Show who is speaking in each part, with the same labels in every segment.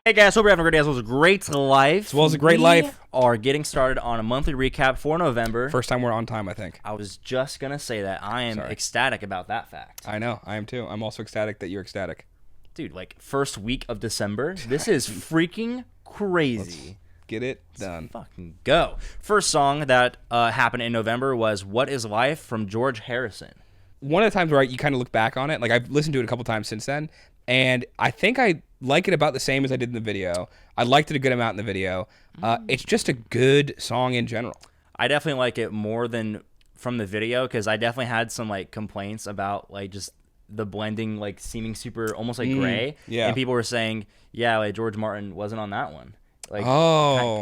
Speaker 1: Hey guys, hope you're having a great day as well as a great life.
Speaker 2: As well as a great life.
Speaker 1: We are getting started on a monthly recap for November.
Speaker 2: First time we're on time, I think.
Speaker 1: I was just going to say that. I am ecstatic about that fact.
Speaker 2: I know. I am too. I'm also ecstatic that you're ecstatic.
Speaker 1: Dude, like first week of December. This is freaking crazy.
Speaker 2: Let's get it done.
Speaker 1: Let's fucking go. First song that happened in November was What Is Life from George Harrison.
Speaker 2: One of the times where you kind of look back on it, like I've listened to it a couple times since then, and I think I like it about the same as I did in the video. I liked it a good amount in the video. It's just a good song in general.
Speaker 1: I definitely like it more than from the video because I definitely had some like complaints about like just the blending, like seeming super almost like gray.
Speaker 2: Yeah.
Speaker 1: And people were saying, yeah, like George Martin wasn't on that one. Like,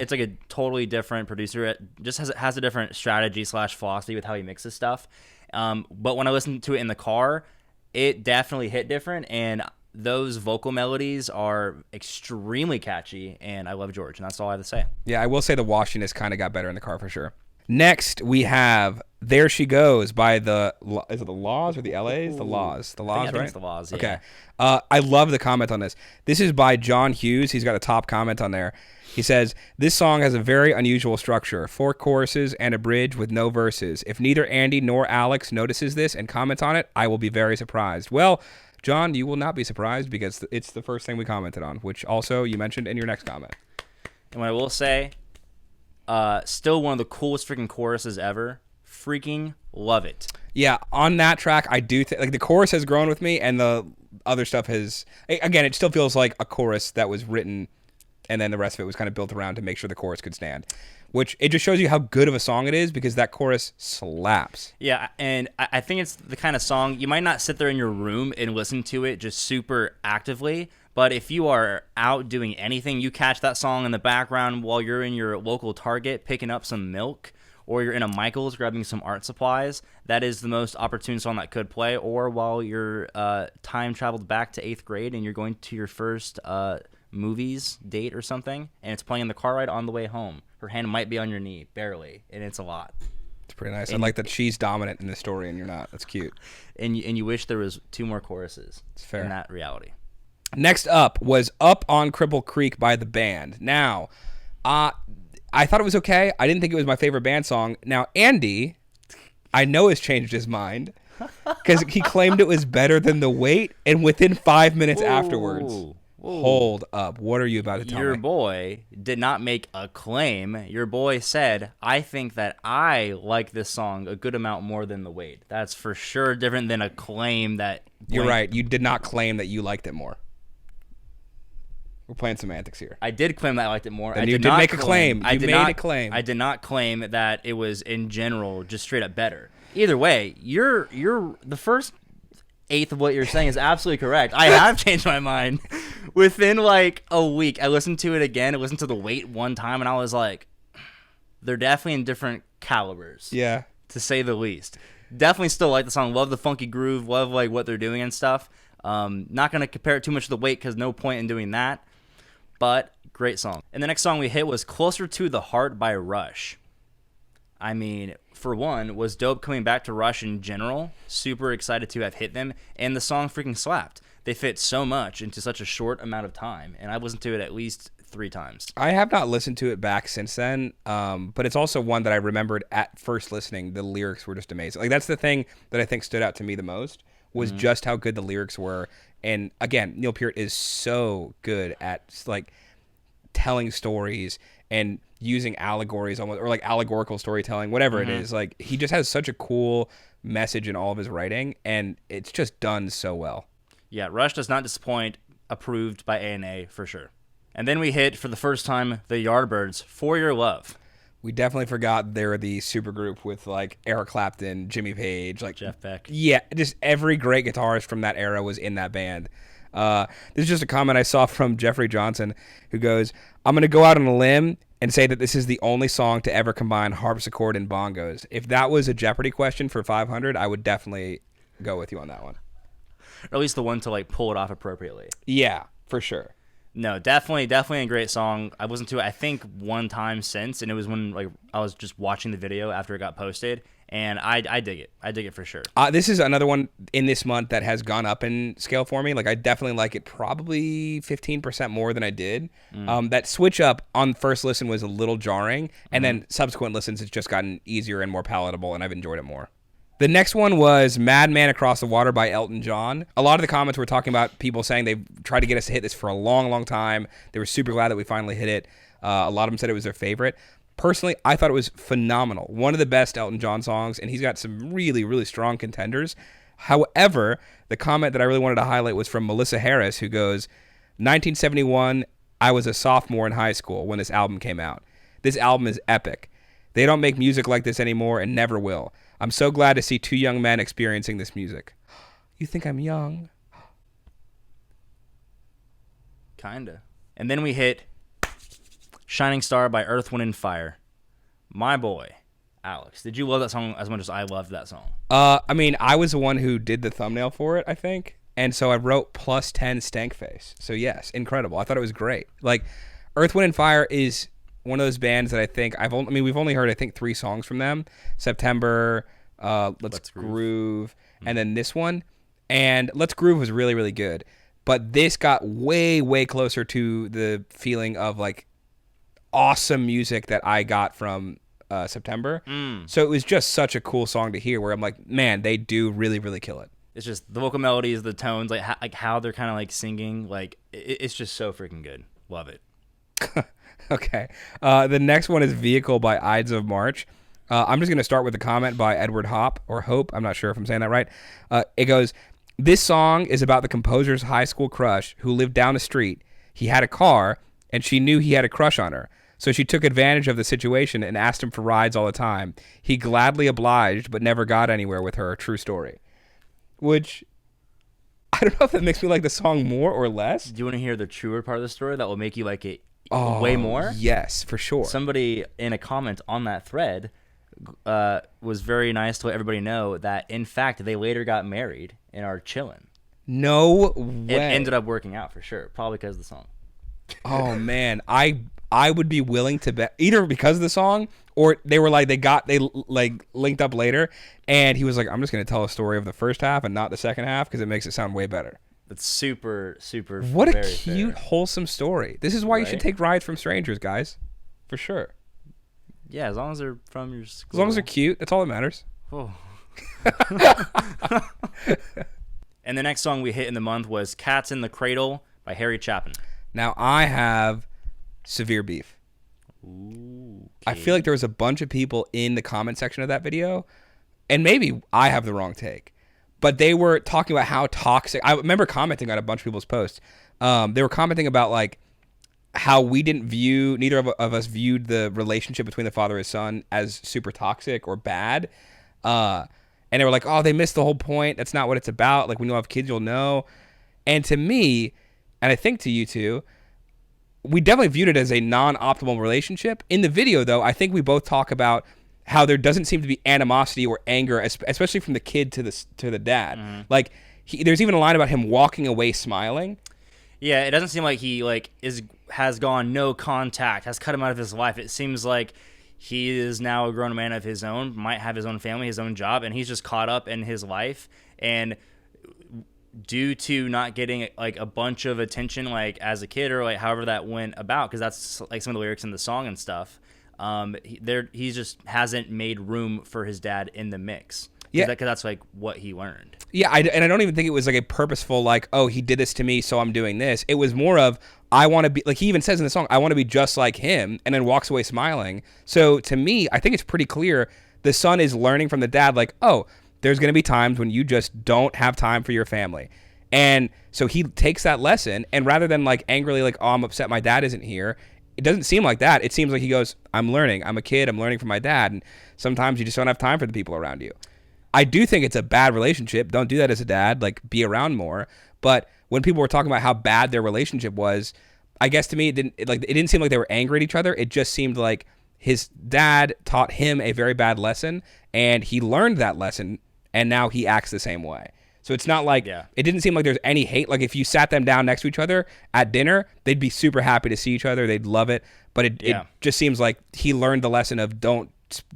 Speaker 1: it's like a totally different producer. It just has a different strategy / philosophy with how he mixes stuff. But when I listened to it in the car, it definitely hit different, and those vocal melodies are extremely catchy, and I love George, and that's all I have to say.
Speaker 2: Yeah, I will say the washiness kind of got better in the car for sure. Next, we have There She Goes by is it the Laws or the LAs? The Laws. The Laws,
Speaker 1: I think
Speaker 2: right?
Speaker 1: it's the Laws, yeah.
Speaker 2: Okay. I love the comment on this. This is by John Hughes. He's got a top comment on there. He says, this song has a very unusual structure, 4 choruses and a bridge with no verses. If neither Andy nor Alex notices this and comments on it, I will be very surprised. Well, John, you will not be surprised because it's the first thing we commented on, which also you mentioned in your next comment.
Speaker 1: And what I will say, still one of the coolest freaking choruses ever. Freaking love it.
Speaker 2: Yeah, on that track, I do think like the chorus has grown with me, and the other stuff has. Again, it still feels like a chorus that was written, and then the rest of it was kind of built around to make sure the chorus could stand. Which it just shows you how good of a song it is because that chorus slaps.
Speaker 1: Yeah, and I think it's the kind of song you might not sit there in your room and listen to it just super actively, but if you are out doing anything, you catch that song in the background while you're in your local Target picking up some milk, or you're in a Michael's grabbing some art supplies, that is the most opportune song that could play, or while you're time traveled back to 8th grade and you're going to your first movies date or something, and it's playing in the car ride on the way home. Her hand might be on your knee, barely, and it's a lot.
Speaker 2: It's pretty nice. I like that she's dominant in this story and you're not. That's cute.
Speaker 1: And you wish there was 2 more choruses.
Speaker 2: It's fair.
Speaker 1: In that reality.
Speaker 2: Next up was Up on Cripple Creek by the band. Now, I thought it was okay. I didn't think it was my favorite band song. Now, Andy, I know has changed his mind because he claimed it was better than The Wait, and within 5 minutes afterwards... Hold up. What are you about to tell me?
Speaker 1: Your boy did not make a claim. Your boy said, I think that I like this song a good amount more than The Wait. That's for sure different than a claim that...
Speaker 2: You're right. You did not claim that you liked it more. We're playing semantics here.
Speaker 1: I did claim that I liked it more.
Speaker 2: And you did make a claim. You made a claim.
Speaker 1: I did not claim that it was, in general, just straight up better. Either way, you're the first... eighth of what you're saying is absolutely correct. I have changed my mind. Within like a week, I listened to it again. I listened to The Wait one time, and I was like, they're definitely in different calibers.
Speaker 2: Yeah.
Speaker 1: To say the least. Definitely still like the song. Love the funky groove. Love like what they're doing and stuff. Not going to compare it too much to The Wait because no point in doing that. But great song. And the next song we hit was Closer to the Heart by Rush. I mean, for one, was dope coming back to Rush in general. Super excited to have hit them. And the song freaking slapped. They fit so much into such a short amount of time. And I've listened to it at least 3 times.
Speaker 2: I have not listened to it back since then. But it's also one that I remembered at first listening. The lyrics were just amazing. Like that's the thing that I think stood out to me the most was just how good the lyrics were. And again, Neil Peart is so good at like telling stories and using allegories almost, or like allegorical storytelling, whatever it is. Like he just has such a cool message in all of his writing, and it's just done so well.
Speaker 1: Yeah, Rush does not disappoint. Approved by A&A for sure. And then we hit for the first time the Yardbirds, For Your Love.
Speaker 2: We definitely forgot they were the supergroup with like Eric Clapton, Jimmy Page, like
Speaker 1: Jeff Beck.
Speaker 2: Yeah, just every great guitarist from that era was in that band. This is just a comment I saw from Jeffrey Johnson, who goes, I'm going to go out on a limb and say that this is the only song to ever combine harpsichord and bongos. If that was a Jeopardy question for 500, I would definitely go with you on that one.
Speaker 1: Or at least the one to like pull it off appropriately.
Speaker 2: Yeah, for sure.
Speaker 1: No, definitely a great song. I listened to it, I think, one time since, and it was when like I was just watching the video after it got posted, And I dig it. I dig it for sure.
Speaker 2: This is another one in this month that has gone up in scale for me. Like I definitely like it probably 15% more than I did. That switch up on first listen was a little jarring, and then subsequent listens it's just gotten easier and more palatable, and I've enjoyed it more. The next one was Madman Across the Water by Elton John. A lot of the comments were talking about people saying they've tried to get us to hit this for a long, long time. They were super glad that we finally hit it. A lot of them said it was their favorite. Personally, I thought it was phenomenal. One of the best Elton John songs, and he's got some really, really strong contenders. However, the comment that I really wanted to highlight was from Melissa Harris, who goes, 1971, I was a sophomore in high school when this album came out. This album is epic. They don't make music like this anymore and never will. I'm so glad to see two young men experiencing this music. You think I'm young?
Speaker 1: Kinda. And then we hit Shining Star by Earth, Wind & Fire. My boy, Alex, did you love that song as much as I loved that song?
Speaker 2: I mean, I was the one who did the thumbnail for it, I think. And so I wrote +10 stank face. So yes, incredible. I thought it was great. Like, Earth, Wind & Fire is one of those bands that I think we've only heard, I think, 3 songs from them. September, Let's Groove, and then this one. And Let's Groove was really, really good. But this got way, way closer to the feeling of, like, awesome music that I got from September. So it was just such a cool song to hear where I'm like, man, they do really, really kill it.
Speaker 1: It's just the vocal melodies, the tones, like how they're kind of like singing. Like it's just so freaking good. Love it.
Speaker 2: Okay. The next one is Vehicle by Ides of March. I'm just going to start with a comment by Edward Hope. I'm not sure if I'm saying that right. It goes, this song is about the composer's high school crush who lived down the street. He had a car, and she knew he had a crush on her. So she took advantage of the situation and asked him for rides all the time. He gladly obliged, but never got anywhere with her. True story. Which, I don't know if that makes me like the song more or less.
Speaker 1: Do you want to hear the truer part of the story that will make you like it way more?
Speaker 2: Yes, for sure.
Speaker 1: Somebody in a comment on that thread was very nice to let everybody know that, in fact, they later got married and are chilling.
Speaker 2: No way.
Speaker 1: It ended up working out for sure, probably because of the song.
Speaker 2: Oh, man. I would be willing to bet either because of the song or they were like they linked up later and he was like, I'm just going to tell a story of the first half and not the second half because it makes it sound way better.
Speaker 1: That's super, super.
Speaker 2: What a cute, wholesome story. This is why you should take rides from strangers, guys. For sure.
Speaker 1: Yeah, as long as they're from your school.
Speaker 2: As long as they're cute, that's all that matters.
Speaker 1: Oh. And the next song we hit in the month was Cats in the Cradle by Harry Chapin.
Speaker 2: Now, I have severe beef.
Speaker 1: Ooh, okay.
Speaker 2: I feel like there was a bunch of people in the comment section of that video, and maybe I have the wrong take, but they were talking about how toxic. I remember commenting on a bunch of people's posts. They were commenting about like how neither of us viewed the relationship between the father and his son as super toxic or bad. And they were like, oh, they missed the whole point. That's not what it's about. Like when you'll have kids, you'll know. And to me, and I think to you too, we definitely viewed it as a non-optimal relationship. In the video, though, I think we both talk about how there doesn't seem to be animosity or anger, especially from the kid to the dad. Mm-hmm. Like, there's even a line about him walking away smiling.
Speaker 1: Yeah, it doesn't seem like he has gone no contact, has cut him out of his life. It seems like he is now a grown man of his own, might have his own family, his own job, and he's just caught up in his life. And due to not getting like a bunch of attention like as a kid or like however that went about, because that's like some of the lyrics in the song and stuff, he just hasn't made room for his dad in the mix. Yeah, because that's like what he learned. Yeah,
Speaker 2: and I don't even think it was like a purposeful like, oh, he did this to me, so I'm doing this. It was more of, I want to be, like he even says in the song, I want to be just like him, and then walks away smiling. So to me, I think it's pretty clear the son is learning from the dad, like, oh, there's going to be times when you just don't have time for your family. And so he takes that lesson, and rather than like angrily like, oh, I'm upset my dad isn't here, it doesn't seem like that. It seems like he goes, I'm learning. I'm a kid. I'm learning from my dad. And sometimes you just don't have time for the people around you. I do think it's a bad relationship. Don't do that as a dad. Like, be around more. But when people were talking about how bad their relationship was, I guess to me, it didn't seem like they were angry at each other. It just seemed like his dad taught him a very bad lesson, and he learned that lesson, and now he acts the same way. So it's not like, It didn't seem like there's any hate. Like if you sat them down next to each other at dinner, they'd be super happy to see each other. They'd love it. But it just seems like he learned the lesson of don't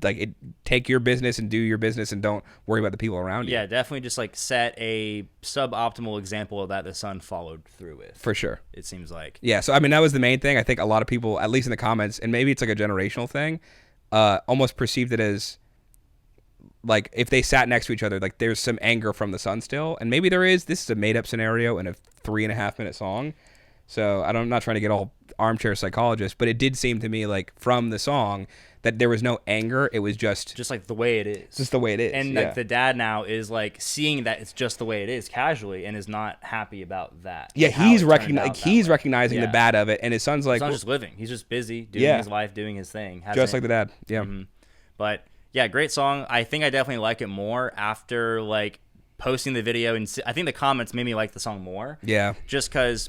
Speaker 2: like take your business and do your business and don't worry about the people around you.
Speaker 1: Yeah, definitely just like set a suboptimal example that the son followed through with.
Speaker 2: For sure.
Speaker 1: It seems like.
Speaker 2: Yeah, so I mean that was the main thing. I think a lot of people, at least in the comments, and maybe it's like a generational thing, almost perceived it as like if they sat next to each other, like there's some anger from the son still, and maybe there is. This is a made up scenario in a 3.5 minute song, so I'm not trying to get all armchair psychologist, but it did seem to me like from the song that there was no anger. It was just
Speaker 1: like the way it is.
Speaker 2: Just the way it is.
Speaker 1: And like the dad now is like seeing that it's just the way it is casually and is not happy about that.
Speaker 2: Yeah, he's recognizing the bad of it, and his son's like,
Speaker 1: he's not just living. He's just busy doing his life, doing his thing.
Speaker 2: Just like the dad. Yeah.
Speaker 1: Mm-hmm. But yeah, great song. I think I definitely like it more after like posting the video, and I think the comments made me like the song more.
Speaker 2: Yeah.
Speaker 1: Just because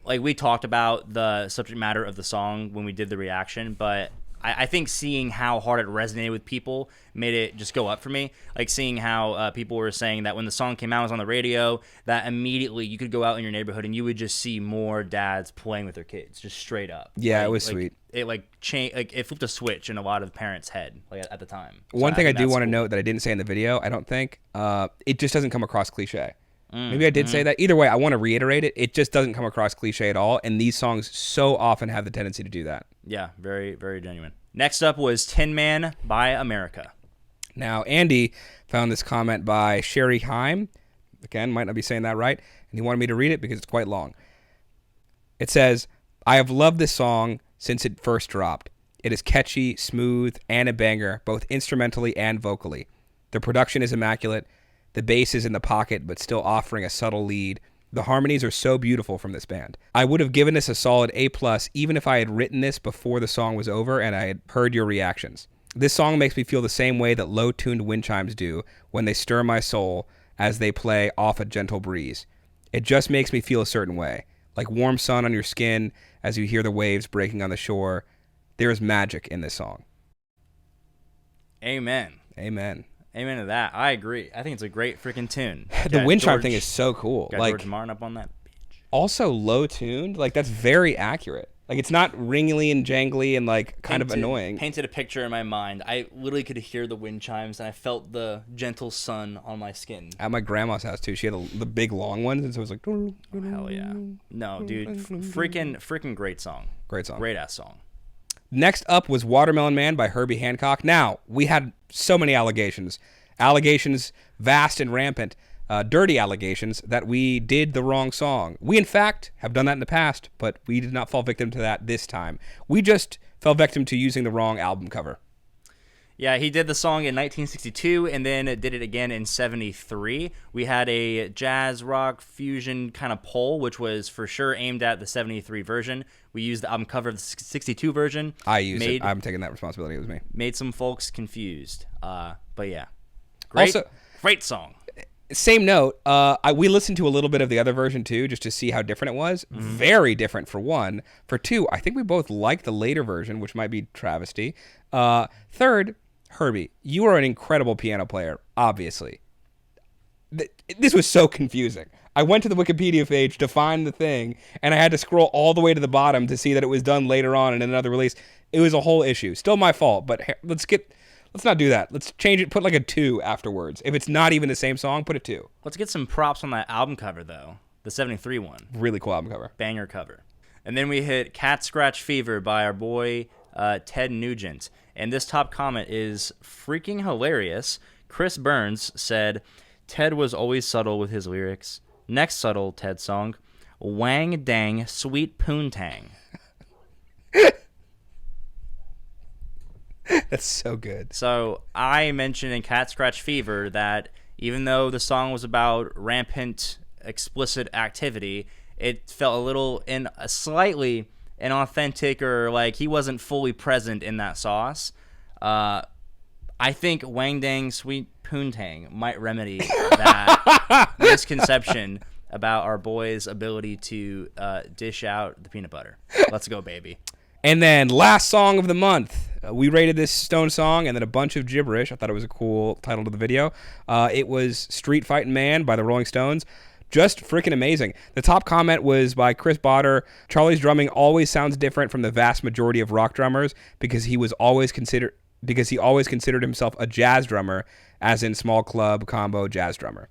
Speaker 1: like we talked about the subject matter of the song when we did the reaction, but I think seeing how hard it resonated with people made it just go up for me. Like seeing how people were saying that when the song came out, it was on the radio, that immediately you could go out in your neighborhood and you would just see more dads playing with their kids, just straight up.
Speaker 2: Yeah, it was sweet.
Speaker 1: It it flipped a switch in a lot of parents' head like at the time. So
Speaker 2: One thing I do want to note that I didn't say in the video, I don't think, it just doesn't come across cliche. Maybe I did say that. Either way, I want to reiterate it. It just doesn't come across cliche at all, and these songs so often have the tendency to do that.
Speaker 1: Yeah, very, very genuine. Next up was Tin Man by America.
Speaker 2: Now, Andy found this comment by Sherry Heim. Again, might not be saying that right, and he wanted me to read it because it's quite long. It says, I have loved this song since it first dropped. It is catchy, smooth, and a banger, both instrumentally and vocally. The production is immaculate. The bass is in the pocket, but still offering a subtle lead. The harmonies are so beautiful from this band. I would have given this a solid A+, even if I had written this before the song was over and I had heard your reactions. This song makes me feel the same way that low-tuned wind chimes do when they stir my soul as they play off a gentle breeze. It just makes me feel a certain way, like warm sun on your skin as you hear the waves breaking on the shore. There is magic in this song.
Speaker 1: Amen.
Speaker 2: Amen.
Speaker 1: Amen to that. I agree. I think it's a great freaking tune.
Speaker 2: The wind chime thing is so cool.
Speaker 1: Got George Martin up on that bitch.
Speaker 2: Also low tuned. Like that's very accurate. Like it's not ringly and jangly and like kind of annoying.
Speaker 1: Painted a picture in my mind. I literally could hear the wind chimes and I felt the gentle sun on my skin.
Speaker 2: At my grandma's house too. She had the big long ones, and so it was like.
Speaker 1: Oh, hell yeah! No, dude, freaking great song.
Speaker 2: Great song.
Speaker 1: Great ass song.
Speaker 2: Next up was Watermelon Man by Herbie Hancock. Now, we had so many allegations. Allegations vast and rampant. Dirty allegations that we did the wrong song. We, in fact, have done that in the past, but we did not fall victim to that this time. We just fell victim to using the wrong album cover.
Speaker 1: Yeah, he did the song in 1962 and then did it again in 73. We had a jazz rock fusion kind of poll, which was for sure aimed at the 73 version. We used the album cover of the 62 version.
Speaker 2: I used it. I'm taking that responsibility. It was me.
Speaker 1: Made some folks confused. But yeah. Great song.
Speaker 2: Same note, we listened to a little bit of the other version too, just to see how different it was. Mm-hmm. Very different for one. For two, I think we both liked the later version, which might be travesty. Third, Herbie, you are an incredible piano player, obviously. This was so confusing. I went to the Wikipedia page to find the thing, and I had to scroll all the way to the bottom to see that it was done later on in another release. It was a whole issue. Still my fault, but let's not do that. Let's change it. Put like a 2 afterwards. If it's not even the same song, put a 2.
Speaker 1: Let's get some props on that album cover, though. The 73 one.
Speaker 2: Really cool album cover.
Speaker 1: Banger cover. And then we hit Cat Scratch Fever by our boy Ted Nugent. And this top comment is freaking hilarious. Chris Burns said, Ted was always subtle with his lyrics. Next subtle Ted song, Wang Dang Sweet Poontang.
Speaker 2: That's so good.
Speaker 1: So I mentioned in Cat Scratch Fever that even though the song was about rampant, explicit activity, it felt a little slightly inauthentic, or like he wasn't fully present in that sauce. I think Wang Dang Sweet Poontang might remedy that misconception about our boy's ability to dish out the peanut butter. Let's go, baby.
Speaker 2: And then last song of the month, we rated this Stone song and then a bunch of gibberish. I thought it was a cool title to the video. It was Street Fightin' Man by the Rolling Stones. Just freaking amazing. The top comment was by Chris Botter. Charlie's drumming always sounds different from the vast majority of rock drummers because he was always considered because he always considered himself a jazz drummer, as in small club combo jazz drummer.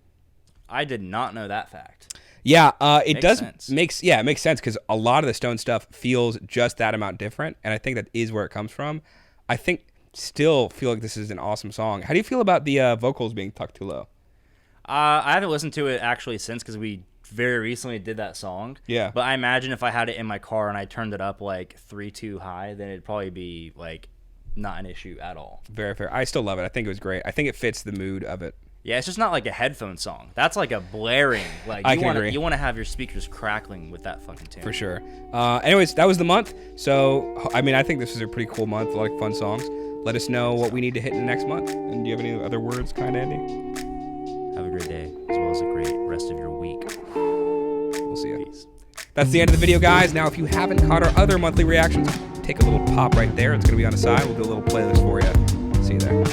Speaker 1: I did not know that fact.
Speaker 2: Yeah, it
Speaker 1: Makes
Speaker 2: does
Speaker 1: sense.
Speaker 2: it makes sense because a lot of the Stone stuff feels just that amount different, and I think that is where it comes from. I still feel like this is an awesome song. How do you feel about the vocals being tucked too low?
Speaker 1: I haven't listened to it actually since, because we very recently did that song.
Speaker 2: Yeah.
Speaker 1: But I imagine if I had it in my car and I turned it up like 3 too high, then it'd probably be like not an issue at all.
Speaker 2: Very fair. I still love it. I think it was great. I think it fits the mood of it.
Speaker 1: Yeah, it's just not like a headphone song. That's like a blaring. Like
Speaker 2: I can agree.
Speaker 1: You want to have your speakers crackling with that fucking tune.
Speaker 2: For sure. Anyways, that was the month. So, I mean, I think this was a pretty cool month. A lot of fun songs. Let us know what we need to hit in the next month. And do you have any other words, kind of, Andy?
Speaker 1: Have a great day, as well as a great rest of your week.
Speaker 2: We'll see you.
Speaker 1: Peace.
Speaker 2: That's the end of the video, guys. Now, if you haven't caught our other monthly reactions, take a little pop right there. It's going to be on the side. We'll do a little playlist for you. See you there.